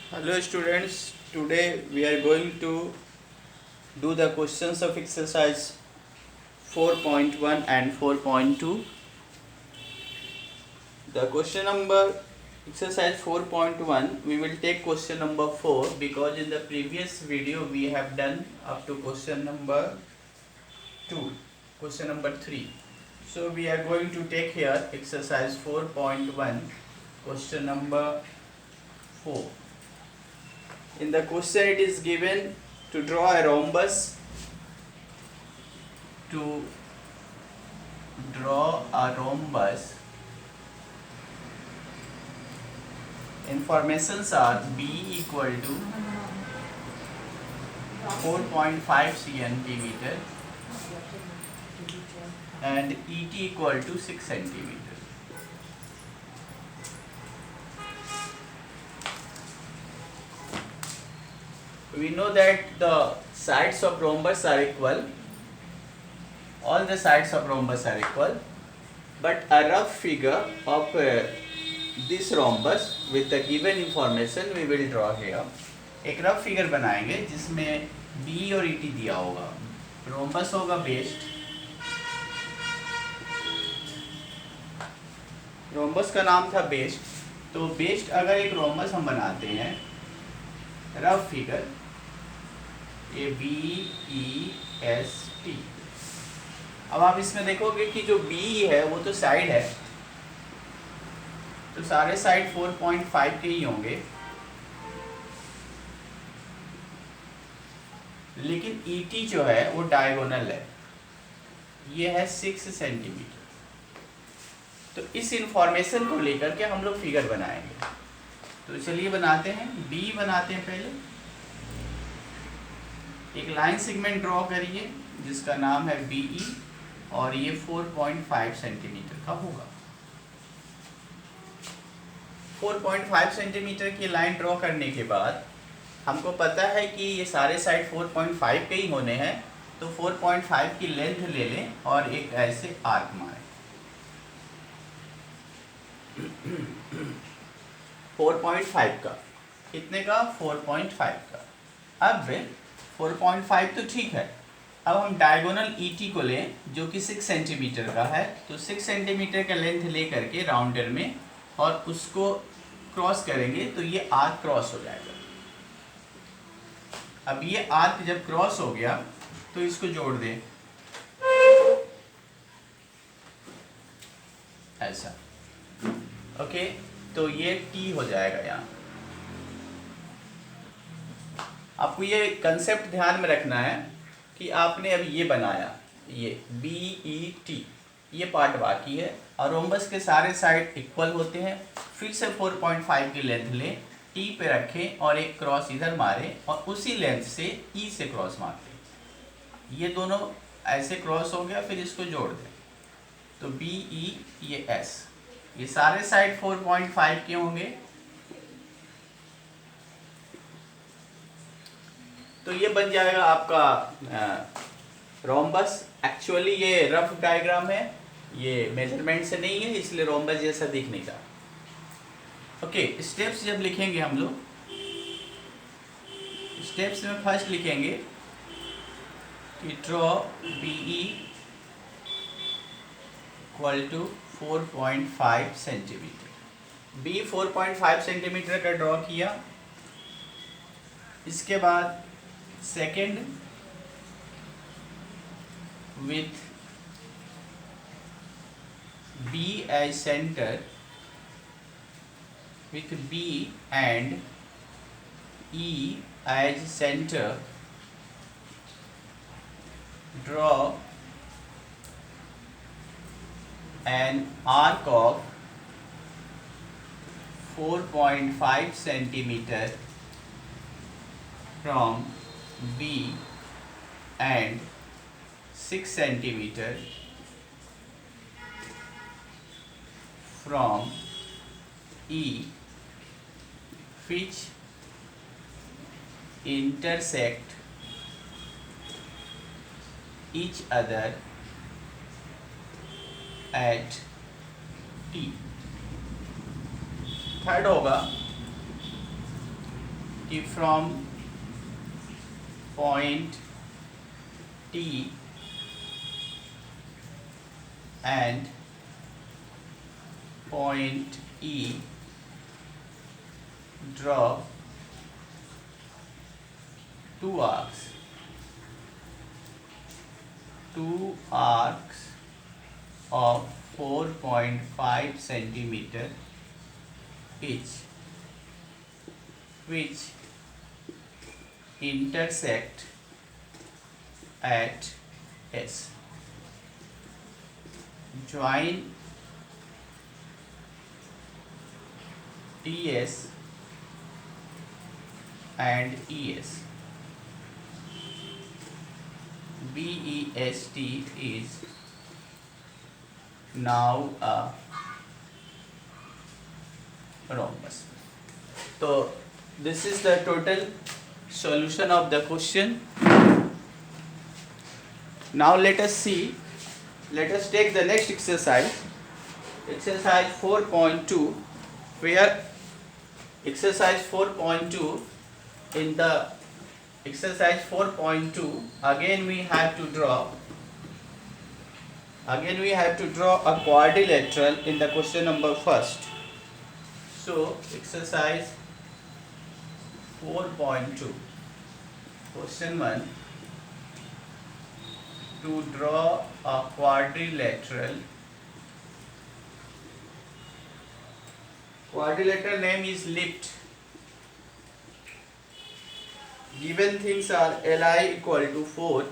Hello students, today we are going to do the questions of exercise 4.1 and 4.2. The question number exercise 4.1 we will take question number 4 because in the previous video we have done up to question number 2, question number 3. So we are going to take here exercise 4.1 question number 4. In the question it is given to draw a rhombus, Informations are B equal to 4.5 centimeter and ET equal to 6 centimeter. We know that the sides of rhombus are equal. All the sides of rhombus are equal, but a rough figure of this rhombus with the given information we will draw here. एक rough figure बनाएंगे जिसमें B और ET दिया होगा. Rhombus होगा based. Rhombus का नाम था बेस्ड. तो बेस्ड अगर एक रोम्बस हम बनाते हैं रफ फिगर BEST. अब आप इसमें देखोगे कि जो B है वो तो साइड है, तो सारे साइड 4.5 के ही होंगे, लेकिन ET जो है वो डायगोनल है, ये है 6 सेंटीमीटर. तो इस इंफॉर्मेशन को लेकर के हम लोग फिगर बनाएंगे. तो चलिए बनाते हैं. B बनाते हैं. पहले एक लाइन सेगमेंट ड्रॉ करिए जिसका नाम है BE और ये 4.5 सेंटीमीटर का होगा. 4.5 सेंटीमीटर की लाइन ड्रॉ करने के बाद हमको पता है कि ये सारे साइड 4.5 के ही होने हैं, तो 4.5 की लेंथ ले लें और एक ऐसे आर्क मारें. 4.5 का कितने का? 4.5 का. अब 4.5 तो ठीक है. अब हम डायगोनल ET को लें जो कि 6 सेंटीमीटर का है, तो 6 सेंटीमीटर का लेंथ ले करके राउंडर में और उसको क्रॉस करेंगे तो ये आर्क क्रॉस हो जाएगा. अब ये आर्क जब क्रॉस हो गया तो इसको जोड़ दें ऐसा. ओके, तो ये T हो जाएगा. यहाँ आपको ये कंसेप्ट ध्यान में रखना है कि आपने अभी ये बनाया, ये BET, ये पार्ट बाकी है और रोम्बस के सारे साइड इक्वल होते हैं. फिर से 4.5 की लेंथ लें, T पे रखें और एक क्रॉस इधर मारें और उसी लेंथ से E से क्रॉस मारते हैं. ये दोनों ऐसे क्रॉस हो गया, फिर इसको जोड़ दें तो BE ये S, ये सारे साइड 4.5 के होंगे. तो ये बन जाएगा आपका रोम्बस. एक्चुअली ये रफ डायग्राम है, ये मेजरमेंट से नहीं है, इसलिए रोम्बस जैसा दिख नहीं रहा. ओके, स्टेप्स जब लिखेंगे हम लोग, स्टेप्स में फर्स्ट लिखेंगे कि draw BE equal to 4.5 centimetre. B 4.5 centimetre का ड्रॉ किया. इसके बाद second with B as center, with B and E as center, draw an arc of 4.5 centimeter from B and 6 centimeter from E, which intersect each other at T. Third होगा कि from point T and point E draw two arcs of 4.5 centimeter each, which intersect at S. Join TS and ES. BEST is now a rhombus. So this is the total solution of the question. Now let us take the next exercise 4.2, where exercise 4.2, in the exercise 4.2 again we have to draw a quadrilateral in the question number first. So exercise 4.2, question 1, to draw a quadrilateral name is ellipse. Given things are Li equal to 4,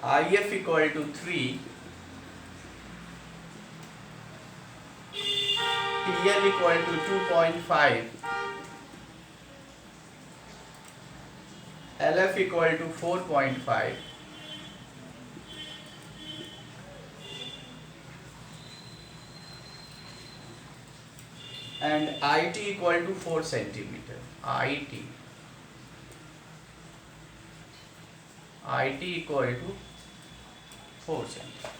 IF equal to 3, TL equal to 2.5, LF equal to 4.5, and IT equal to 4 centimeter. IT equal to 4 centimeter.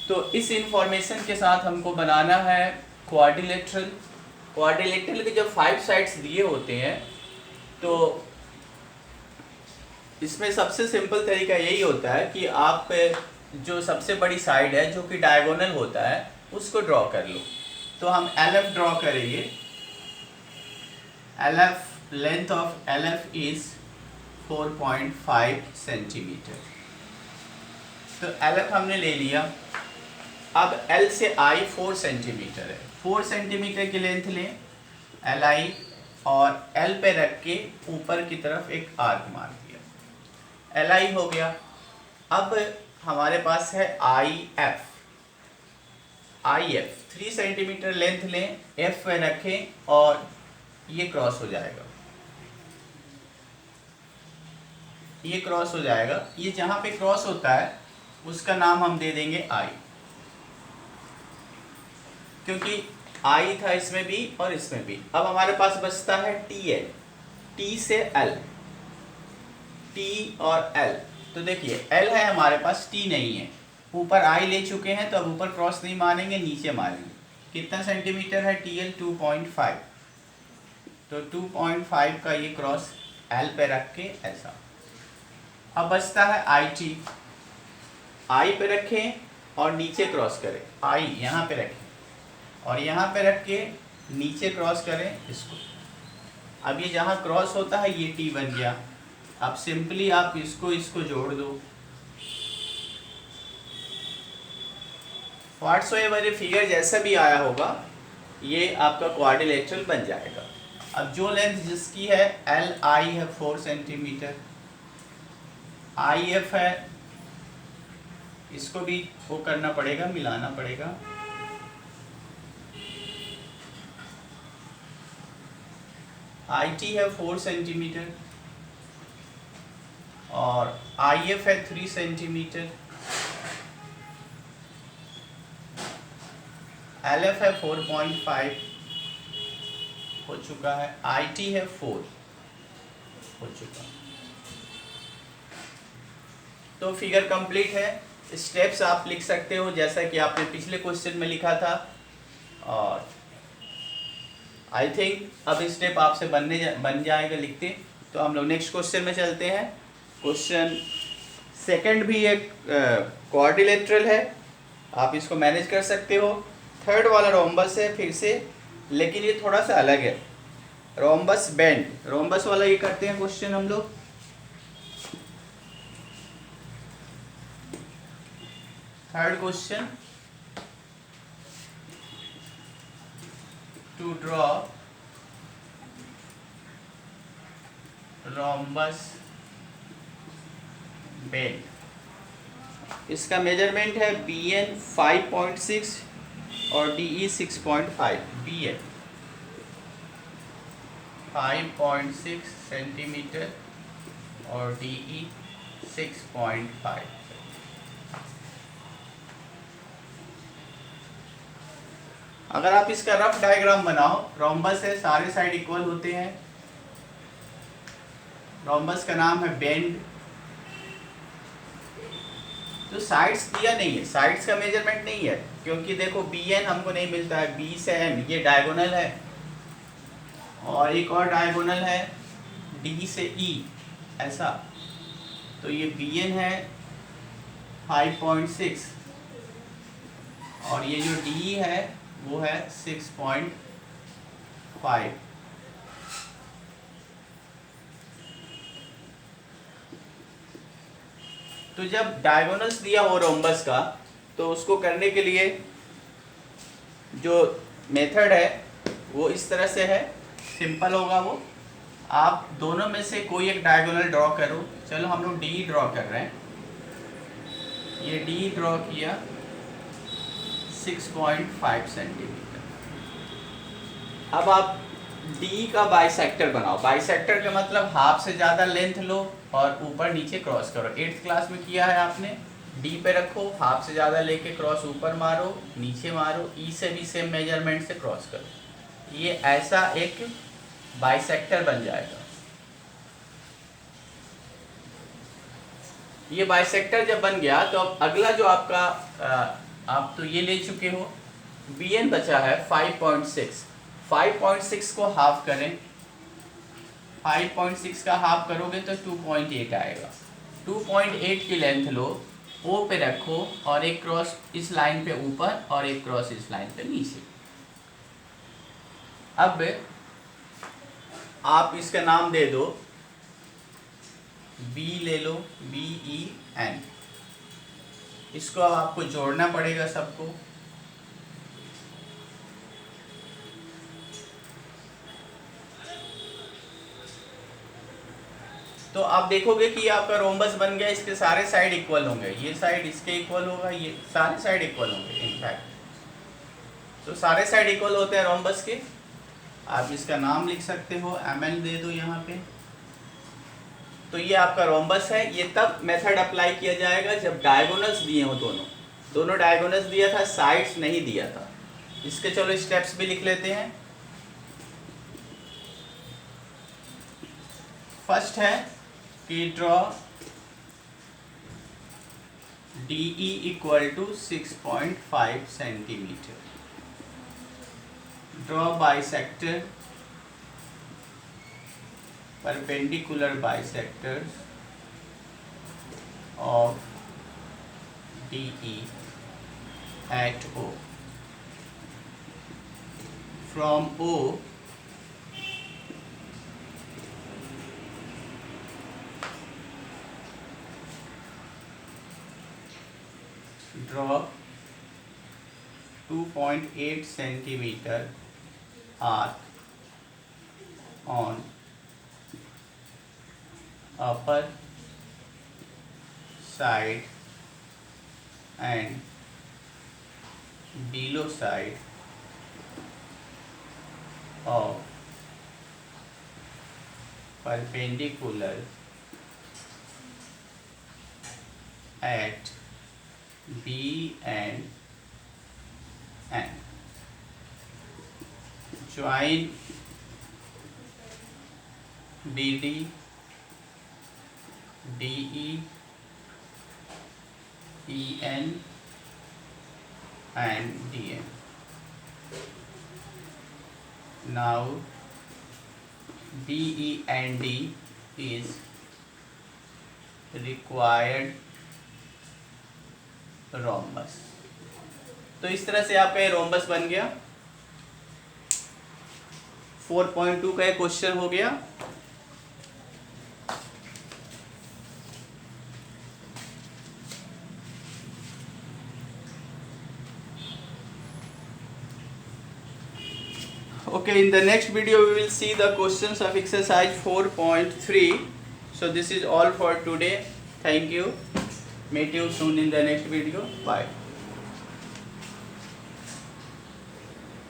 तो इस information के साथ हमको बनाना है quadrilateral के जब 5 sides दिए होते हैं तो इसमें सबसे सिंपल तरीका यही होता है कि आप जो सबसे बड़ी साइड है जो कि डायगोनल होता है उसको ड्रॉ कर लो। तो हम LF ड्रॉ करेंगे। LF length of LF is 4.5 centimetre. तो LF हमने ले लिया। अब L से I 4 सेंटीमीटर है। 4 सेंटीमीटर की लेंथ लें LI और L पे रख के ऊपर की तरफ एक आर्क मार दिया, LI हो गया। अब हमारे पास है IF 3 सेंटीमीटर लेंथ लें, F पे रखें और ये क्रॉस हो जाएगा, ये क्रॉस हो जाएगा। ये जहाँ पे क्रॉस होता है उसका नाम हम दे देंगे I, क्योंकि I था इसमें भी और इसमें भी। अब हमारे पास बचता है TL, T से L, T और L। तो देखिए L है हमारे पास, T नहीं है। ऊपर I ले चुके हैं तो अब ऊपर क्रॉस नहीं मारेंगे, नीचे मारेंगे। कितना सेंटीमीटर है TL? 2.5। तो 2.5 का ये क्रॉस L पे रख के ऐसा। अब बचता है IT, I पे रखें और नीचे क्रॉस करें, I यहाँ पे रखें और यहाँ पे रख के नीचे क्रॉस करें इसको। अब ये जहाँ क्रॉस होता है ये T बन गया। अब सिंपली आप इसको जोड़ दो। व्हाट्सएवर ये फिगर जैसा भी आया होगा ये आपका क्वाड्रिलेटरल बन जाएगा। अब जो लेंथ जिसकी है LI है 4 सेंटीमीटर, IF है, इसको भी वो करना पड़ेगा, मिलाना पड़ेगा। IT है 4 सेंटीमीटर और IF है 3 सेंटीमीटर, LF है 4.5 हो चुका है, IT है 4 हो चुका। तो फिगर कंप्लीट है। स्टेप्स आप लिख सकते हो जैसा कि आपने पिछले क्वेश्चन में लिखा था और आई थिंक अब स्टेप आपसे बन जाएगा लिखते। तो हम लोग नेक्स्ट क्वेश्चन में चलते हैं। क्वेश्चन सेकंड भी एक क्वाड्रिलेटरल है, आप इसको मैनेज कर सकते हो। थर्ड वाला रोम्बस है फिर से, लेकिन ये थोड़ा सा अलग है। रोम्बस बेंड, रोम्बस वाला ये करते हैं क्वेश्चन हम लोग। Third question, to draw rhombus BEND. इसका मेजरमेंट है BN 5.6 और DE 6.5। BN 5.6 सेंटीमीटर और DE 6.5। अगर आप इसका रफ डायग्राम बनाओ, रोम्बस है, सारे साइड इक्वल होते हैं। रोम्बस का नाम है बेंड। तो साइड्स दिया नहीं है, साइड्स का मेजरमेंट नहीं है, क्योंकि देखो BN हमको नहीं मिलता है, B से N ये डायगोनल है, और एक और डायगोनल है D से E ऐसा। तो ये BN है 5.6 और ये जो DE है वो है 6.5। तो जब डायगोनल्स दिया हो रोम्बस का, तो उसको करने के लिए जो मेथड है वो इस तरह से है, सिंपल होगा वो। आप दोनों में से कोई एक डायगोनल ड्रॉ करो। चलो हम लोग D ड्रॉ कर रहे हैं। ये D ड्रॉ किया 6.5 सेंटीमीटर। अब आप D का बाइसेक्टर बनाओ। बाइसेक्टर का मतलब हाफ से ज़्यादा लेंथ लो और ऊपर नीचे क्रॉस करो। 8th क्लास में किया है आपने। D पे रखो, हाफ से ज़्यादा लेके क्रॉस ऊपर मारो, नीचे मारो, E से भी सेम मेजरमेंट से क्रॉस करो। ये ऐसा एक बाइसेक्टर बन जाएगा। ये बाइसेक्टर जब बन गया तो अब अगला जो आपका आप तो ये ले चुके हो, BN बचा है 5.6। 5.6 को हाफ करें, 5.6 का हाफ करोगे तो 2.8 आएगा। 2.8 की लेंथ लो, O पे रखो और एक क्रॉस इस लाइन पे ऊपर और एक क्रॉस इस लाइन पे नीचे। अब आप इसका नाम दे दो, B ले लो, BEN। इसको आपको जोड़ना पड़ेगा सबको। तो आप देखोगे कि आपका रोम्बस बन गया। इसके सारे साइड इक्वल होंगे, ये साइड इसके इक्वल होगा, ये सारे साइड इक्वल होंगे इनफैक्ट। तो सारे साइड इक्वल होते हैं रोम्बस के। आप इसका नाम लिख सकते हो, ML दे दो यहाँ पे। तो ये आपका रोम्बस है। ये तब मेथड अप्लाई किया जाएगा जब डायगोनल्स दिए हो, दोनों डायगोनल्स दिया था, साइड्स नहीं दिया था। इसके चलो स्टेप्स भी लिख लेते हैं। फर्स्ट है कि draw DE equal to 6.5 centimetre. Draw bisector, perpendicular bisectors of DE at O. From O, draw 2.8 centimeter arc on upper side and below side of perpendicular at B and N. Join BD, DE, EN and DN. Now DEND is required rhombus। तो इस तरह से आपका ये rhombus बन गया। 4.2 का एक क्वेश्चन हो गया। Okay, in the next video we will see the questions of exercise 4.3. So this is all for today. Thank you. Meet you soon in the next video. Bye.